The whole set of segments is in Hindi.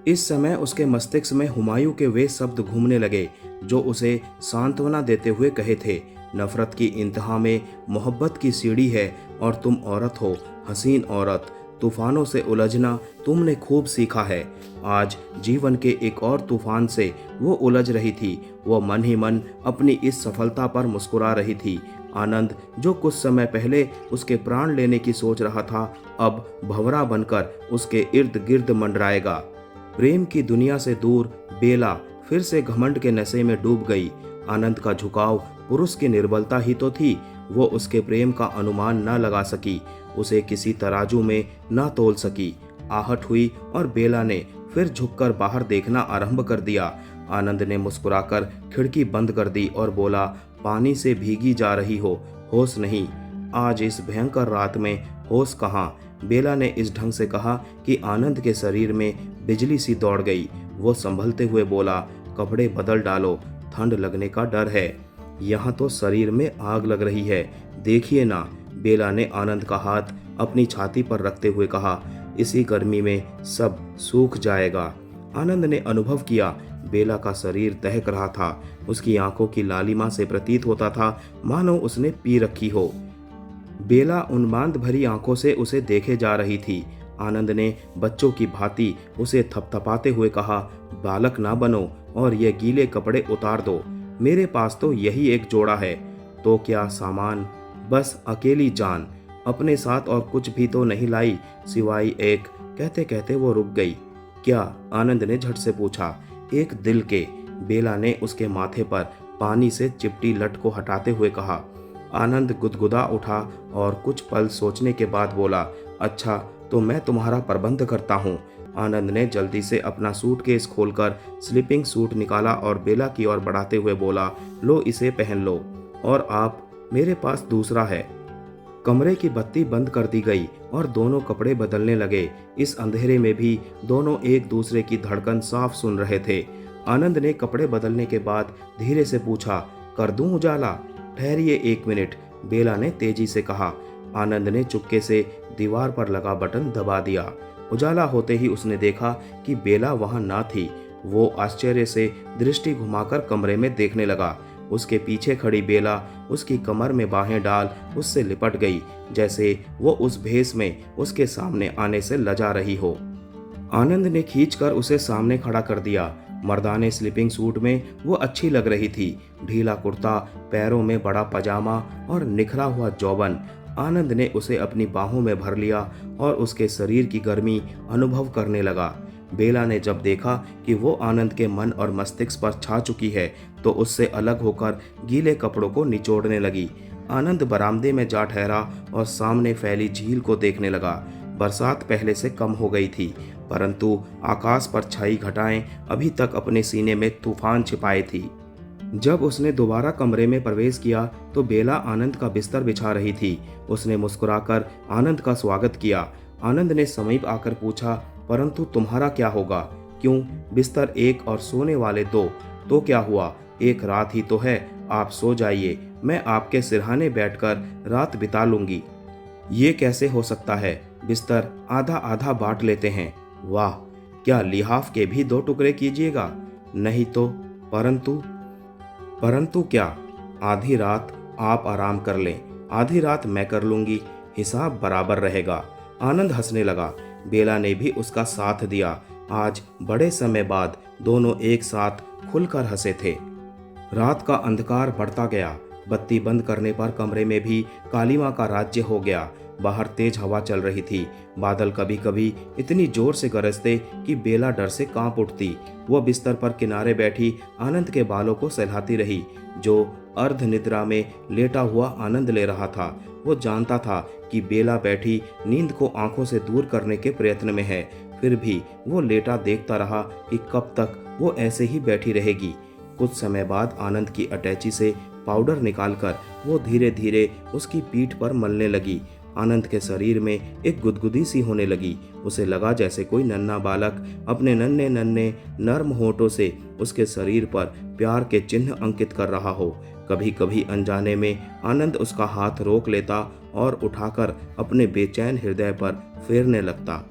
इस समय उसके मस्तिष्क में हुमायूं के वे शब्द घूमने लगे जो उसे सांत्वना देते हुए कहे थे, नफरत की इंतहा में मोहब्बत की सीढ़ी है और तुम औरत हो, हसीन औरत। तूफानों से उलझना तुमने खूब सीखा है। आज जीवन के एक और तूफान से वो उलझ रही थी। वो मन ही मन अपनी इस सफलता पर मुस्कुरा रही थी। आनंद, जो कुछ समय पहले उसके प्राण लेने की सोच रहा था, अब भंवरा बनकर उसके इर्द गिर्द मंडराएगा। प्रेम की दुनिया से दूर बेला फिर से घमंड के नशे में डूब गई। आनंद का झुकाव पुरुष की निर्बलता ही तो थी। वो उसके प्रेम का अनुमान न लगा सकी, उसे किसी तराजू में न तोल सकी। आहट हुई और बेला ने फिर झुककर बाहर देखना आरंभ कर दिया। आनंद ने मुस्कुराकर खिड़की बंद कर दी और बोला, पानी से भीगी जा रही हो, होश नहीं। आज इस भयंकर रात में होश कहाँ? बेला ने इस ढंग से कहा कि आनंद के शरीर में बिजली सी दौड़ गई। वो संभलते हुए बोला, कपड़े बदल डालो, ठंड लगने का डर है। यहाँ तो शरीर में आग लग रही है, देखिए ना। बेला ने आनंद का हाथ अपनी छाती पर रखते हुए कहा, इसी गर्मी में सब सूख जाएगा। आनंद ने अनुभव किया, बेला का शरीर दहक रहा था। उसकी आंखों की लालिमा से प्रतीत होता था मानो उसने पी रखी हो। बेला उन्माद भरी आंखों से उसे देखे जा रही थी। आनंद ने बच्चों की भांति उसे थपथपाते हुए कहा, बालक ना बनो और ये गीले कपड़े उतार दो। मेरे पास तो यही एक जोड़ा है। तो क्या सामान? बस अकेली जान। अपने साथ और कुछ भी तो नहीं लाई सिवाय एक। कहते कहते वो रुक गई। क्या? आनंद ने झट से पूछा। एक दिल के। बेला ने उसके माथे पर पानी से चिपटी लट को हटाते हुए कहा। आनंद गुदगुदा उठा और कुछ पल सोचने के बाद बोला, अच्छा तो मैं तुम्हारा प्रबंध करता हूँ। आनंद ने जल्दी से अपना सूटकेस खोलकर स्लीपिंग सूट निकाला और बेला की ओर बढ़ाते हुए बोला, लो इसे पहन लो। और आप? मेरे पास दूसरा है। कमरे की बत्ती बंद कर दी गई और दोनों कपड़े बदलने लगे। इस अंधेरे में भी दोनों एक दूसरे की धड़कन साफ सुन रहे थे। आनंद ने कपड़े बदलने के बाद धीरे से पूछा, कर दूं उजाला? ठहरिए एक मिनट, बेला ने तेजी से कहा। आनंद ने चुपके से दीवार पर लगा बटन दबा दिया। उजाला होते ही उसने देखा कि बेला वहां ना थी। वो आश्चर्य से दृष्टि घुमाकर कमरे में देखने लगा। उसके पीछे खड़ी बेला उसकी कमर में बाहें डाल उससे लिपट गई, जैसे वो उस भेष में उसके सामने आने से लजा रही हो। आनंद ने खींचकर उसे सामने खड़ा कर दिया। मर्दाने स्लीपिंग सूट में वो अच्छी लग रही थी। ढीला कुर्ता, पैरों में बड़ा पजामा और निखरा हुआ जौबन। आनंद ने उसे अपनी बाहों में भर लिया और उसके शरीर की गर्मी अनुभव करने लगा। बेला ने जब देखा कि वो आनंद के मन और मस्तिष्क पर छा चुकी है, तो उससे अलग होकर गीले कपड़ों को निचोड़ने लगी। आनंद बरामदे में जा ठहरा और सामने फैली झील को देखने लगा। बरसात पहले से कम हो गई थी, परंतु आकाश पर छाई घटाएं अभी तक अपने सीने में तूफान छिपाए थी। जब उसने दोबारा कमरे में प्रवेश किया तो बेला आनंद का बिस्तर बिछा रही थी। उसने मुस्कुराकर आनंद का स्वागत किया। आनंद ने समीप आकर पूछा, परंतु तुम्हारा क्या होगा? क्यों? बिस्तर एक और सोने वाले दो। तो क्या हुआ? एक रात ही तो है, आप सो जाइए, मैं आपके सिरहाने बैठकर रात बिता लूंगी। ये कैसे हो सकता है? बिस्तर आधा आधा बांट लेते हैं। वाह! क्या लिहाफ के भी दो टुकड़े कीजिएगा? नहीं तो? परंतु? परंतु क्या? आधी रात आप आराम कर लें, आधी रात मैं कर लूंगी, हिसाब बराबर रहेगा। आनंद हंसने लगा। बेला ने भी उसका साथ दिया। आज बड़े समय बाद दोनों एक साथ खुलकर हंसे थे। रात का अंधकार बढ़ता गया। बत्ती बंद करने पर कमरे में भी कालिमा का राज्य हो गया। बाहर तेज हवा चल रही थी। बादल कभी कभी इतनी जोर से गरजते कि बेला डर से कांप उठती। वह बिस्तर पर किनारे बैठी आनंद के बालों को सहलाती रही, जो अर्ध निद्रा में लेटा हुआ आनंद ले रहा था। वो जानता था कि बेला बैठी नींद को आंखों से दूर करने के प्रयत्न में है, फिर भी वो लेटा देखता रहा कि कब तक वो ऐसे ही बैठी रहेगी। कुछ समय बाद आनंद की अटैची से पाउडर निकालकर वो धीरे धीरे उसकी पीठ पर मलने लगी। आनंद के शरीर में एक गुदगुदी सी होने लगी। उसे लगा जैसे कोई नन्हा बालक अपने नन्हे नन्हे नर्म होठों से उसके शरीर पर प्यार के चिन्ह अंकित कर रहा हो। कभी कभी अनजाने में आनंद उसका हाथ रोक लेता और उठाकर अपने बेचैन हृदय पर फेरने लगता।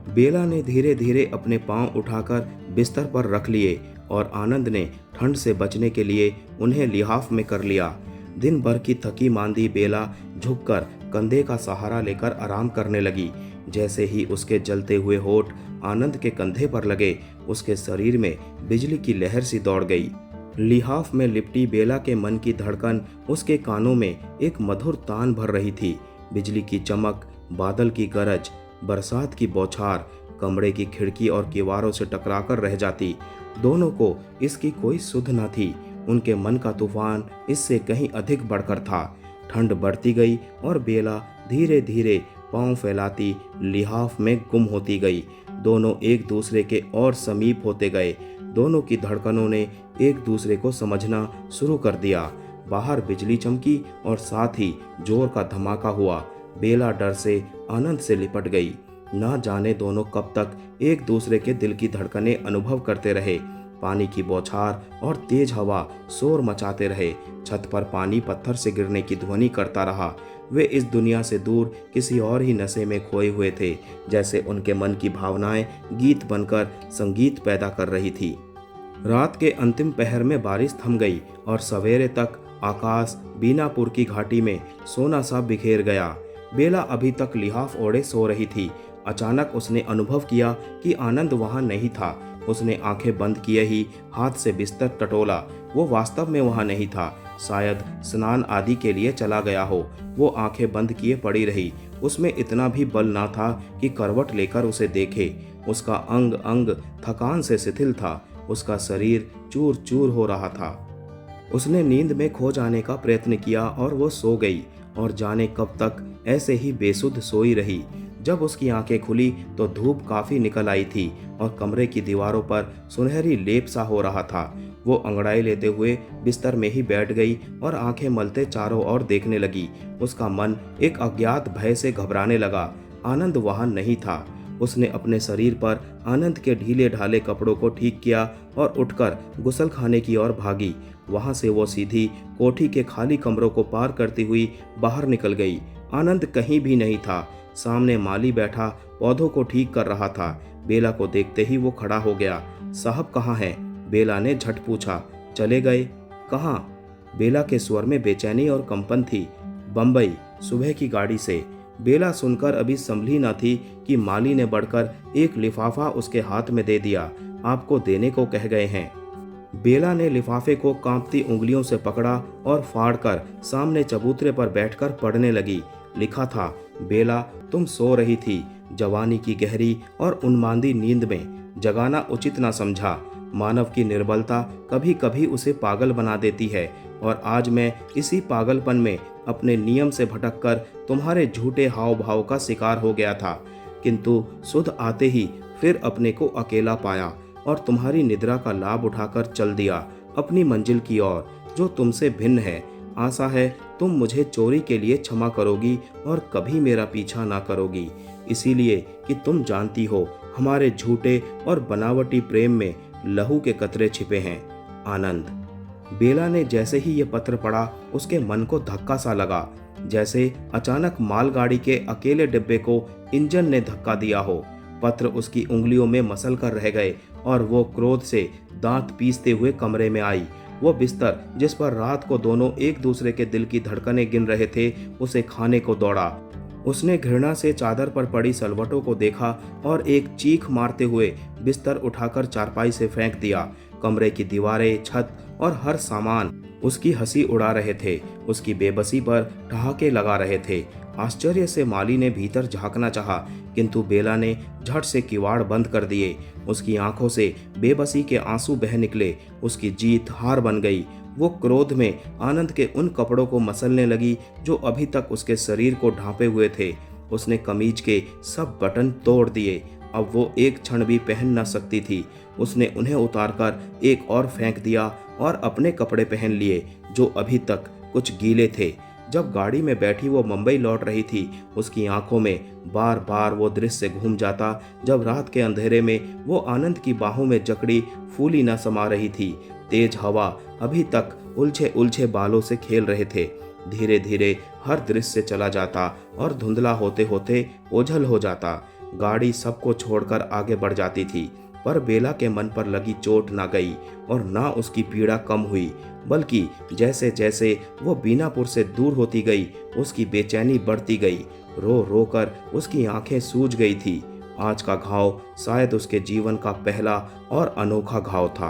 बेला ने धीरे धीरे अपने पांव उठाकर बिस्तर पर रख लिए और आनंद ने ठंड से बचने के लिए उन्हें लिहाफ में कर लिया। दिन भर की थकी मांदी बेला झुककर कंधे का सहारा लेकर आराम करने लगी। जैसे ही उसके जलते हुए होठ आनंद के कंधे पर लगे, उसके शरीर में बिजली की लहर सी दौड़ गई। लिहाफ में लिपटी बेला के मन की धड़कन उसके कानों में एक मधुर तान भर रही थी। बिजली की चमक, बादल की गरज, बरसात की बौछार कमरे की खिड़की और दीवारों से टकराकर रह जाती। दोनों को इसकी कोई सुध न थी। उनके मन का तूफान इससे कहीं अधिक बढ़कर था। ठंड बढ़ती गई और बेला धीरे धीरे पांव फैलाती लिहाफ में गुम होती गई। दोनों एक दूसरे के और समीप होते गए। दोनों की धड़कनों ने एक दूसरे को समझना शुरू कर दिया। बाहर बिजली चमकी और साथ ही जोर का धमाका हुआ। बेला डर से आनंद से लिपट गई। ना जाने दोनों कब तक एक दूसरे के दिल की धड़कनें अनुभव करते रहे। पानी की बौछार और तेज हवा शोर मचाते रहे। छत पर पानी पत्थर से गिरने की ध्वनि करता रहा। वे इस दुनिया से दूर किसी और ही नशे में खोए हुए थे, जैसे उनके मन की भावनाएं गीत बनकर संगीत पैदा कर रही थी। रात के अंतिम पहर में बारिश थम गई और सवेरे तक आकाश बीनापुर की घाटी में सोना सा बिखेर गया। बेला अभी तक लिहाफ ओढ़े सो रही थी। अचानक उसने अनुभव किया कि आनंद वहां नहीं था। उसने आंखें बंद किए ही हाथ से बिस्तर टटोला। वो वास्तव में वहां नहीं था। शायद स्नान आदि के लिए चला गया हो। वो आंखें बंद किए पड़ी रही। उसमें इतना भी बल ना था कि करवट लेकर उसे देखे। उसका अंग अंग थकान से शिथिल था। उसका शरीर चूर चूर हो रहा था। उसने नींद में खो जाने का प्रयत्न किया और वो सो गई और जाने कब तक ऐसे ही बेसुध सोई रही। जब उसकी आंखें खुली तो धूप काफी निकल आई थी और कमरे की दीवारों पर सुनहरी लेप सा हो रहा था। वो अंगड़ाई लेते हुए बिस्तर में ही बैठ गई और आंखें मलते चारों ओर देखने लगी। उसका मन एक अज्ञात भय से घबराने लगा। आनंद वहां नहीं था। उसने अपने शरीर पर आनंद के ढीले ढाले कपड़ों को ठीक किया और उठकर गुसल खाने की ओर भागी। वहां से वो सीधी कोठी के खाली कमरों को पार करती हुई बाहर निकल गई। आनंद कहीं भी नहीं था। सामने माली बैठा पौधों को ठीक कर रहा था। बेला को देखते ही वो खड़ा हो गया। साहब कहाँ हैं? बेला ने झट पूछा। चले गए। कहाँ? बेला के स्वर में बेचैनी और कंपन थी। बंबई, सुबह की गाड़ी से। बेला सुनकर अभी संभली न थी कि माली ने बढ़कर एक लिफाफा उसके हाथ में दे दिया। आपको देने को कह गए हैं। बेला ने लिफाफे को कांपती उंगलियों से पकड़ा और फाड़कर सामने चबूतरे पर बैठकर पढ़ने लगी। लिखा था, बेला तुम सो रही थी। जवानी की गहरी और उन्मादी नींद में जगाना उचित न समझा। मानव की निर्बलता कभी कभी उसे पागल बना देती है और आज मैं इसी पागलपन में अपने नियम से भटककर तुम्हारे झूठे हाव भाव का शिकार हो गया था। किंतु सुध आते ही फिर अपने को अकेला पाया और तुम्हारी निद्रा का लाभ उठाकर चल दिया अपनी मंजिल की ओर, जो तुमसे भिन्न है। आशा है तुम मुझे चोरी के लिए क्षमा करोगी और कभी मेरा पीछा ना करोगी, इसीलिए कि तुम जानती हो हमारे झूठे और बनावटी प्रेम में लहू के कतरे छिपे हैं। आनंद। बेला ने जैसे ही ये पत्र पढ़ा उसके मन को धक्का सा लगा, जैसे अचानक मालगाड़ी के अकेले डिब्बे को इंजन ने धक्का दिया हो। पत्र उसकी उंगलियों में मसल कर रह गए और वो क्रोध से दांत पीसते हुए कमरे में आई। वो बिस्तर जिस पर रात को दोनों एक दूसरे के दिल की धड़कनें गिन रहे थे, उसे खाने को दौड़ा। उसने घृणा से चादर पर पड़ी सलवटों को देखा और एक चीख मारते हुए बिस्तर उठाकर चारपाई से फेंक दिया। कमरे की दीवारें, छत और हर सामान उसकी हंसी उड़ा रहे थे, उसकी बेबसी पर ठहाके लगा रहे थे। आश्चर्य से माली ने भीतर झांकना चाहा, किंतु बेला ने झट से किवाड़ बंद कर दिए। उसकी आंखों से बेबसी के आंसू बह निकले। उसकी जीत हार बन गई। वो क्रोध में आनंद के उन कपड़ों को मसलने लगी जो अभी तक उसके शरीर को ढांपे हुए थे। उसने कमीज के सब बटन तोड़ दिए। अब वो एक क्षण भी पहन न सकती थी। उसने उन्हें उतारकर एक और फेंक दिया और अपने कपड़े पहन लिए जो अभी तक कुछ गीले थे। जब गाड़ी में बैठी वो मुंबई लौट रही थी, उसकी आंखों में बार बार वो दृश्य घूम जाता जब रात के अंधेरे में वो आनंद की बाहों में जकड़ी फूली न समा रही थी। तेज हवा अभी तक उलझे उलझे बालों से खेल रहे थे। धीरे धीरे हर दृश्य चला जाता और धुंधला होते होते ओझल हो जाता। गाड़ी सबको छोड़कर आगे बढ़ जाती थी, पर बेला के मन पर लगी चोट ना गई और ना उसकी पीड़ा कम हुई, बल्कि जैसे जैसे वो बीनापुर से दूर होती गई उसकी बेचैनी बढ़ती गई। रो रो कर उसकी आंखें सूज गई थी। आज का घाव शायद उसके जीवन का पहला और अनोखा घाव था।